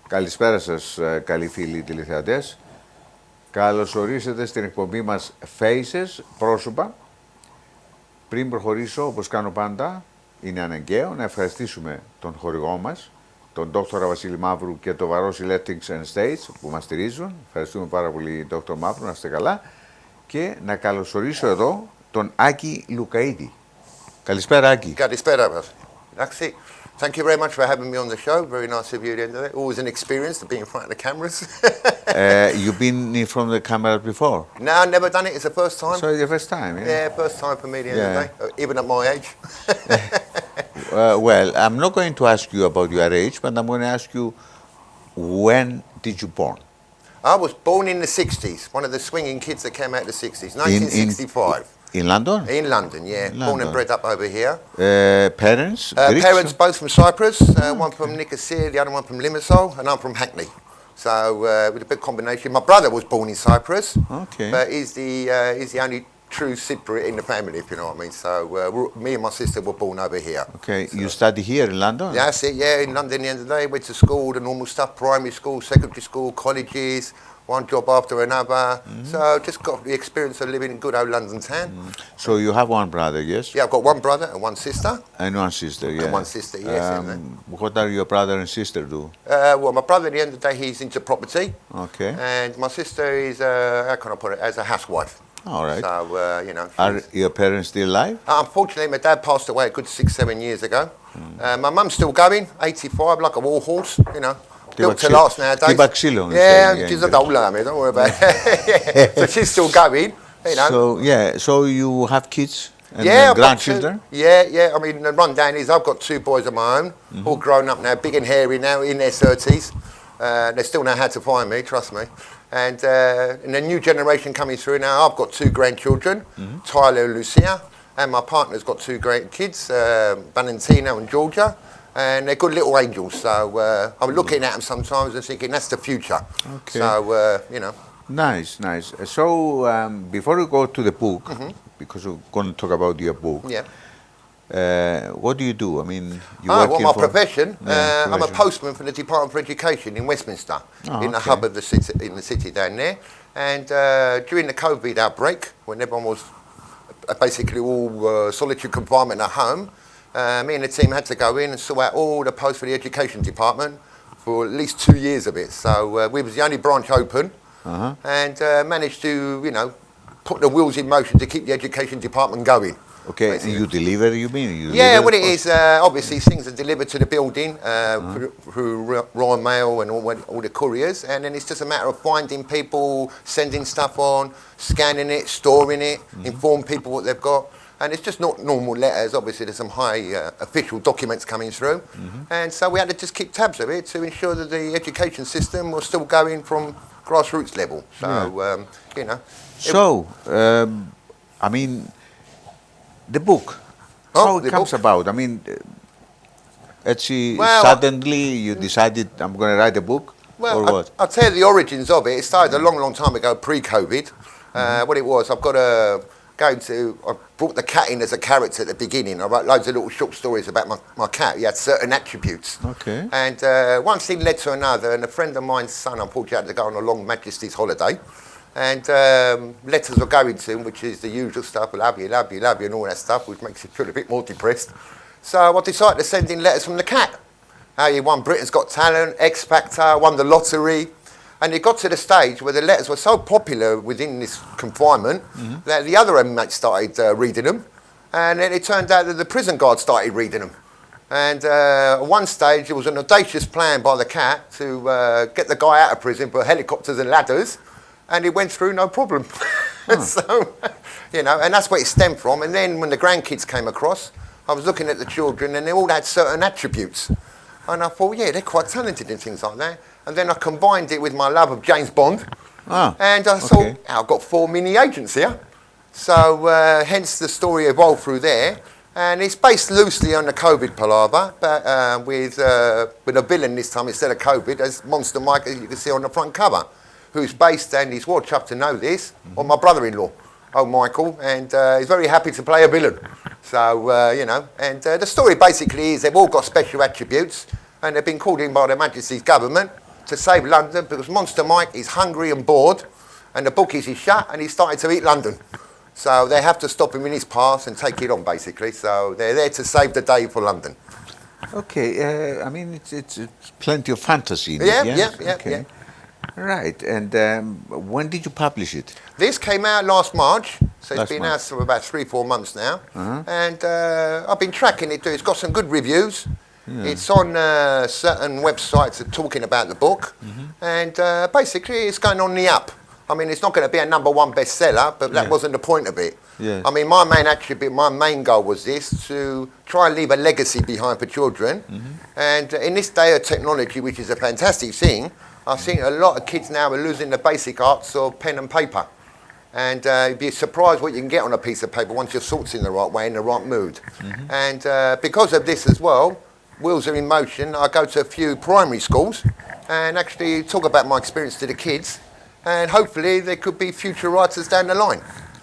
Καλησπέρα σας, καλοί φίλοι τηλεθεατές. Καλώς ορίσατε στην εκπομπή μας Faces, πρόσωπα. Πριν προχωρήσω, όπως κάνω πάντα, είναι αναγκαίο να ευχαριστήσουμε τον χορηγό μας, τον Δόκτωρα Βασίλη Μαύρου και το Βαρός Electrics and States που μας στηρίζουν. Ευχαριστούμε πάρα πολύ, Δόκτωρα Μαύρου, να είστε καλά. Και να καλωσορίσω εδώ τον Agy Loukaides. Καλησπέρα, Agy. Καλησπέρα, Βασίλη. Thank you very much for having me on the show. Very nice of you at the end of it. Always an experience to be in front of the cameras. You've been in front of the camera before? No, never done it. It's the first time. So it's the first time, yeah? Yeah, first time for me at the end of the day, even at my age. Well, I'm not going to ask you about your age, but I'm going to ask you, when did you born? I was born in the 60s. One of the swinging kids that came out of the 60s. 1965. In London? In London, yeah. London. Born and bred up over here. Parents? Parents both from Cyprus. One from Nicosia, the other one from Limassol, and I'm from Hackney. So with a big combination. My brother was born in Cyprus. Okay. But he's the only true Cypriot in the family, if you know what I mean. So me and my sister were born over here. Okay. So. You study here in London? That's it, yeah. In London, at the end of the day, went to school, the normal stuff, primary school, secondary school, colleges. One job after another. So just got the experience of living in good old London town. So you have one brother, yes? Yeah, I've got one brother and one sister. And one sister, yeah. And one sister, yes. What are your brother and sister do? Well, my brother, at the end of the day, he's into property. Okay. And my sister is, how can I put it, as a housewife. All right. So, you know. Are your parents still alive? Unfortunately, my dad passed away a good 6-7 years ago. My mum's still going, 85, like a war horse, you know. Built to last nowadays. Yeah, she's a old lady, don't worry about it. So she's still going, you know. So you have kids and grandchildren? Yeah. I mean, the rundown is I've got 2 boys of my own, all grown up now, big and hairy now, in their 30s. They still know how to find me, trust me. And the new generation coming through now, I've got 2 grandchildren, Tyler and Lucia, and my partner's got 2 great kids, Valentino and Georgia. And they're good little angels, so I'm looking at them sometimes and thinking that's the future. Okay. So, you know. Nice. So, before we go to the book, because we're going to talk about your book, what do you do? I mean, you work my profession, I'm a postman for the Department for Education in Westminster, in the hub of the city down there. And during the COVID outbreak, when everyone was basically all solitary confinement at home, me and the team had to go in and sort out all the posts for the education department for at least 2 years of it. So we was the only branch open and managed to, you know, put the wheels in motion to keep the education department going. Okay, and you deliver, you mean? What it is, obviously things are delivered to the building through Royal Mail and all the couriers, and then it's just a matter of finding people, sending stuff on, scanning it, storing it, inform people what they've got. And it's just not normal letters. Obviously, there's some high official documents coming through. And so we had to just keep tabs of it to ensure that the education system was still going from grassroots level. So, you know. So, I mean, the book, how it comes about? I mean, suddenly you decided I'm going to write a book? Well, or what? I'll tell you the origins of it. It started a long, long time ago, pre-COVID. What it was, I brought the cat in as a character at the beginning. I wrote loads of little short stories about my cat. He had certain attributes. Okay. And one thing led to another, and a friend of mine's son, unfortunately, had to go on a long Majesty's holiday. And letters were going to him, which is the usual stuff, love you, and all that stuff, which makes you feel a bit more depressed. So I decided to send in letters from the cat. He won Britain's Got Talent, X Factor, won the lottery. And it got to the stage where the letters were so popular within this confinement that the other inmates started reading them. And then it turned out that the prison guards started reading them. And at one stage, it was an audacious plan by the cat to get the guy out of prison for helicopters and ladders. And it went through no problem. So, you know, and that's where it stemmed from. And then when the grandkids came across, I was looking at the children and they all had certain attributes. And I thought, yeah, they're quite talented in things like that. And then I combined it with my love of James Bond. And I thought, I've got 4 mini agents here. So hence the story evolved through there. And it's based loosely on the COVID palaver, but with a villain this time instead of COVID, as Monster Mike, as you can see on the front cover, who's based, and he's well chuffed to know this, on my brother-in-law, old Michael, and he's very happy to play a villain. So, you know, and the story basically is they've all got special attributes, and they've been called in by Her Majesty's government to save London because Monster Mike is hungry and bored and the bookies is shut and he's starting to eat London. So they have to stop him in his path and take it on, basically. So they're there to save the day for London. Okay, I mean, it's plenty of fantasy in Yeah, it, yes? yeah. Okay. Right, and when did you publish it? This came out last March, so it's Last been month. out for about 3-4 months now. Uh-huh. And I've been tracking it. It's got some good reviews. Yeah. It's on certain websites that are talking about the book. And basically, it's going on the up. I mean, it's not going to be a #1 bestseller, but that Yeah. wasn't the point of it. Yeah. I mean, my main attribute, my main goal was this, to try and leave a legacy behind for children. And in this day of technology, which is a fantastic thing, I've seen a lot of kids now are losing the basic arts of pen and paper. And you'd be surprised what you can get on a piece of paper once your thought's in the right way, in the right mood. And because of this as well, wheels are in motion. I go to a few primary schools and actually talk about my experience to the kids. And hopefully there could be future writers down the line.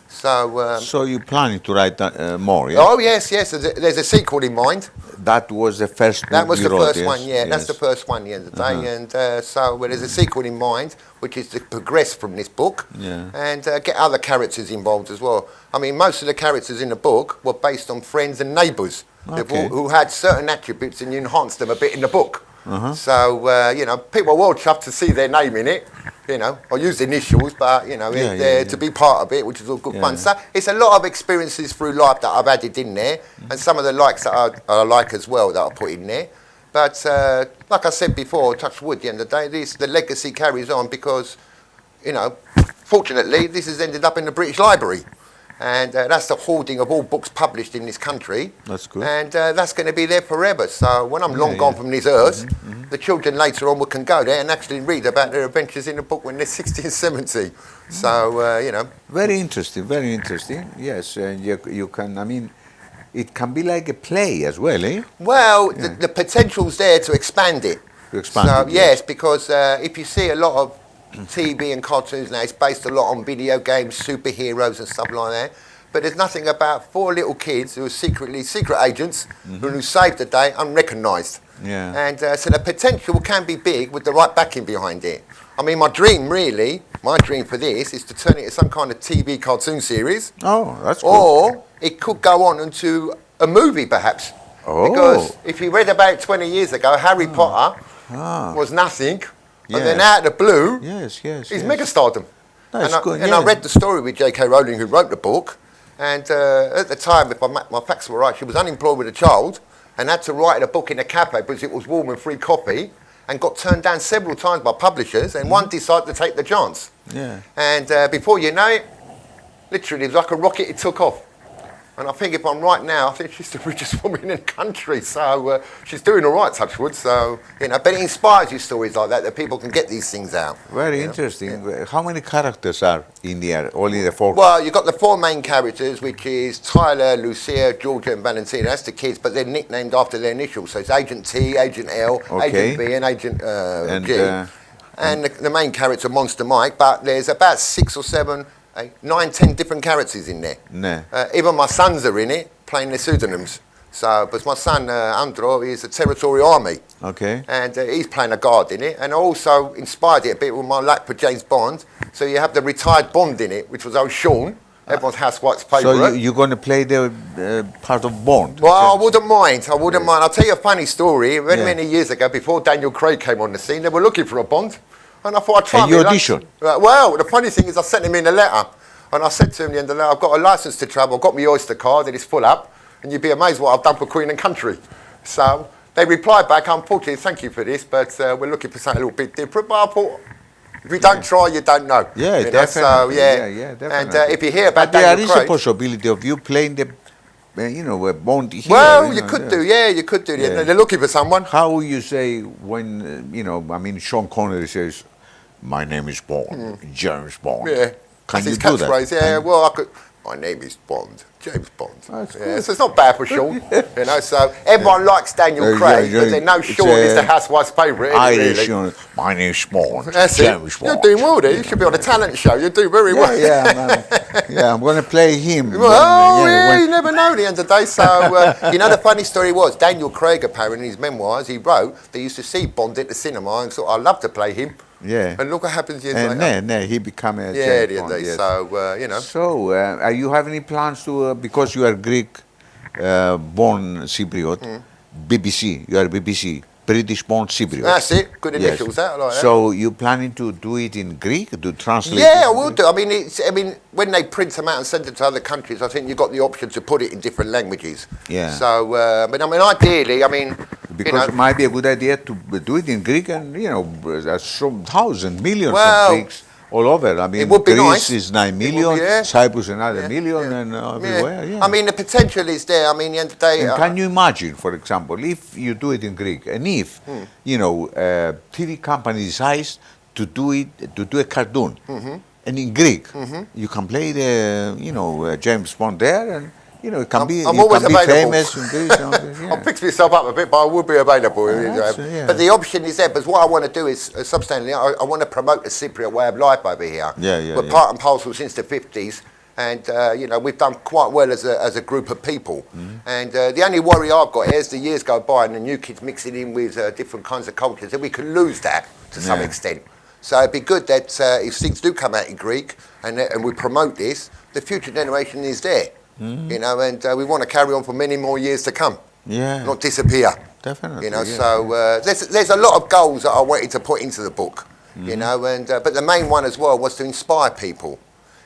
So, So you're planning to write more, yeah? oh yes, there's a sequel in mind. That was the first book That was you the wrote, first yes? one, yeah. Yes. That's the first one, yeah, today. And so there's a sequel in mind, which is to progress from this book Yeah. and get other characters involved as well. I mean, most of the characters in the book were based on friends and neighbours Okay. who had certain attributes and you enhanced them a bit in the book. So, you know, people are well chuffed to see their name in it. You know, I used initials, but, you know, to be part of it, which is all good fun. So it's a lot of experiences through life that I've added in there and some of the likes that I like as well that I put in there. But like I said before, touch wood, at the end of the day, the legacy carries on because, you know, fortunately, this has ended up in the British Library. And that's the hoarding of all books published in this country. That's good. And that's going to be there forever. So when I'm long gone from this earth, the children later on can go there and actually read about their adventures in the book when they're 60 and 70. So, you know. Very interesting, very interesting. Yes, and you can, I mean, it can be like a play as well, eh? Well, the potential's there to expand it. To expand so, it, yes, because if you see a lot of TV and cartoons now, it's based a lot on video games, superheroes and stuff like that. But there's nothing about 4 little kids who are secret agents who saved the day unrecognised. Yeah. And so the potential can be big with the right backing behind it. I mean, my dream for this is to turn it into some kind of TV cartoon series. Oh, that's good. Or it could go on into a movie, perhaps. Oh. Because if you read about it 20 years ago, Harry Potter was nothing. Yeah. And then out of the blue, Yes, yes. he's yes. megastardom. That's and good, and yeah. I read the story with J.K. Rowling, who wrote the book. And at the time, if my facts were right, she was unemployed with a child and had to write a book in a cafe because it was warm and free coffee, and got turned down several times by publishers, and one decided to take the chance. Yeah. And before you know it, literally, it was like a rocket, it took off. And I think if I'm right now, I think she's the richest woman in the country. So she's doing all right, touch wood. So, you know, but it inspires you stories like that people can get these things out. Very interesting. Yeah. How many characters are in there? Only the 4? Well, you've got the 4 main characters, which is Tyler, Lucia, Georgia, and Valentina. That's the kids, but they're nicknamed after their initials. So it's Agent T, Agent L, Agent B, and Agent G. And the main character, Monster Mike. But there's about 6 or 7, 9, 10 different characters in there. No. Even my sons are in it, playing their pseudonyms. So, but my son, Andro, is a territorial army. Okay. And he's playing a guard in it. And I also inspired it a bit with my lack for James Bond. So you have the retired Bond in it, which was old Sean, everyone's housewife's favourite. So you're going to play the part of Bond? Well, I wouldn't mind. I'll tell you a funny story. Many years ago, before Daniel Craig came on the scene, they were looking for a Bond. And I thought I'd try. And you auditioned? Well, the funny thing is I sent him in a letter. And I said to him at the end of the day, I've got a licence to travel, I've got my Oyster card, and it's full up. And you'd be amazed what I've done for Queen and Country. So they replied back, unfortunately, thank you for this, but we're looking for something a little bit different. But I thought, if you don't try, you don't know. Yeah, you definitely. So, Yeah, definitely. And if you hear about but Daniel there is Craig, a possibility of you playing the, a Bond here. well, you could do. Yeah. They're looking for someone. How will you say when, Sean Connery says, my name is Bond, James Bond. Yeah. Can That's you his do that? catchphrase. Yeah, well, I could. My name is Bond, James Bond. That's yeah, good. so it's not bad for Sean, So everyone likes Daniel Craig, but they know Sean is the housewife's favourite. Irish, Really. My name's Bond, That's James it. Bond. You're doing well there. You should be on a talent show. You do very well. Yeah, Yeah, I'm going to play him. You never know at the end of the day. So, you know, the funny story was, Daniel Craig, apparently, in his memoirs, he wrote they used to see Bond at the cinema and thought, I'd love to play him. Yeah. And look what happens years later. No, he became a Yeah, James the Bond, day. yes. So, you know. So, you have any plans to, because you are Greek born Cypriot, BBC, you are BBC, British born Cypriot. That's it, good initials, that, I like that. So, you planning to do it in Greek, to translate Yeah, it? I will do. I mean, when they print them out and send them to other countries, I think you've got the option to put it in different languages. Yeah. So, but I mean, ideally, I mean, because you know, it might be a good idea to do it in Greek, and you know, there's some thousands, millions of Greeks all over. I mean, it would be Greece nice. is 9 million, Cyprus another million, and everywhere. Yeah. I mean, the potential is there. I mean, the end of the day. And can you imagine, for example, if you do it in Greek, and if you know, TV company decides to do a cartoon, and in Greek, you can play the James Bond there, and you know, it can be famous in Greece. I'll fix myself up a bit, but I will be available. But the option is there. But what I want to do is, substantially, I want to promote the Cypriot way of life over here. We're part and parcel since the 50s. And, you know, we've done quite well as a group of people. And the only worry I've got is the years go by and the new kids mixing in with different kinds of cultures, and we can lose that to some extent. So it'd be good that if things do come out in Greek and we promote this, the future generation is there. You know, and we want to carry on for many more years to come. Not disappear. Definitely. You know, so there's a lot of goals that I wanted to put into the book. You know, and but the main one as well was to inspire people.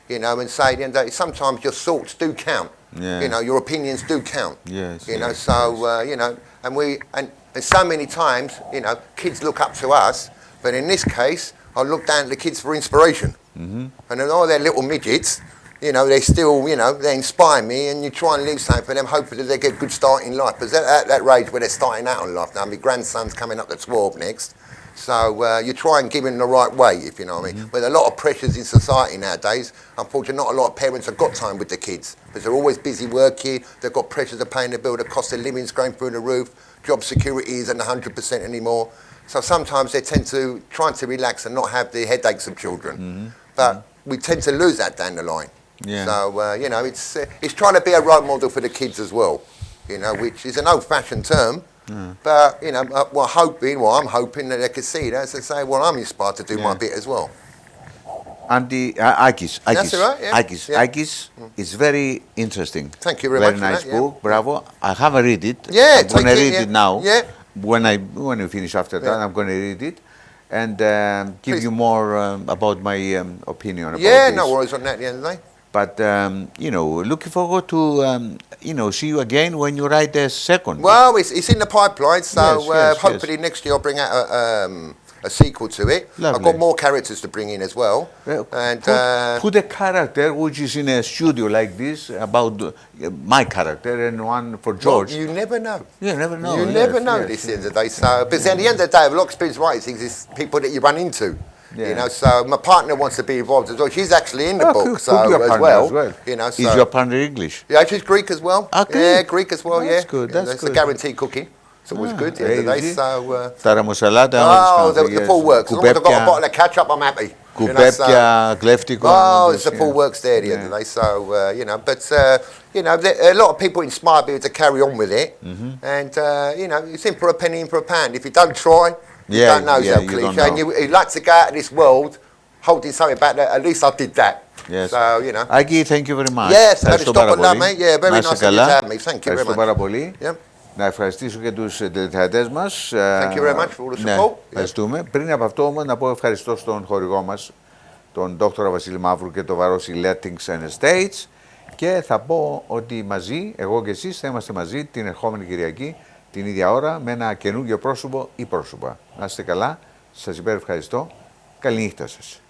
You know, and say that sometimes your thoughts do count. You know, your opinions do count. You know, so you know, and so many times, you know, kids look up to us, but in this case, I look down at the kids for inspiration. And although they're little midgets, you know, they still, you know, they inspire me, and you try and leave something for them, hopefully they get a good start in life. Because at that age where they're starting out in life now, my grandson's coming up to 12 next. So you try and give them the right way, if you know what I mean. With a lot of pressures in society nowadays, unfortunately not a lot of parents have got time with the kids. Because they're always busy working, they've got pressures of paying the bill, the cost of living's going through the roof, job security isn't 100% anymore. So sometimes they tend to try to relax and not have the headaches of children. But we tend to lose that down the line. So, you know, it's trying to be a role model for the kids as well, you know, which is an old-fashioned term. But, you know, I'm hoping that they can see that and say, well, I'm inspired to do my bit as well. Agy, That's all right, Agy is very interesting. Thank you very much. Very nice book, bravo. I haven't read it. I'm going to read it now. When we finish after that, I'm going to read it. And give you more about my opinion about this. No worries on that at the end of the day. But, you know, looking forward to, you know, see you again when you write the second. Well, it's in the pipeline, so hopefully next year I'll bring out a sequel to it. Lovely. I've got more characters to bring in as well. And put a character which is in a studio like this about my character and one for George. Well, you never know. You never know. You never know this at the end of the day. So, but at the end of the day, a lot of experience writing things is people that you run into. You know, so my partner wants to be involved as well. She's actually in the book, so as well. You know, so is your partner English? Yeah, she's Greek as well. Okay. Yeah, Greek as well. That's good. That's good. It's a guaranteed cooking. It's always good at the end of the day. So, the full works. As long as I've got a bottle of ketchup, I'm happy. Κουπέπια, κλέφτικο. Oh, it's the full works there at the end of the day. So, you know, but, you know, a lot of people inspire me to carry on with it. And, you know, it's in for a penny, in for a pound. If you don't try, you don't know, so cliche. And you like to go out of this world holding something back there. At least I did that. So, you know. Agy, thank you very much. Yes, stop on that, mate. Yeah, very nice of you to have me. Thank you very much. Πάρα πολύ. Να ευχαριστήσω και τους τηλεθεατές μας. Thank you very much for all the support. Ευχαριστούμε. Πριν από αυτό όμως να πω ευχαριστώ στον χορηγό μας, τον Δόκτωρα Βασίλη Μαύρου και το Βαρόσι Lettings and Estates, και θα πω ότι μαζί, εγώ και εσείς, θα είμαστε μαζί την ερχόμενη Κυριακή, την ίδια ώρα, με ένα καινούργιο πρόσωπο ή πρόσωπα. Να είστε καλά, σας υπερευχαριστώ. Καληνύχτα σας.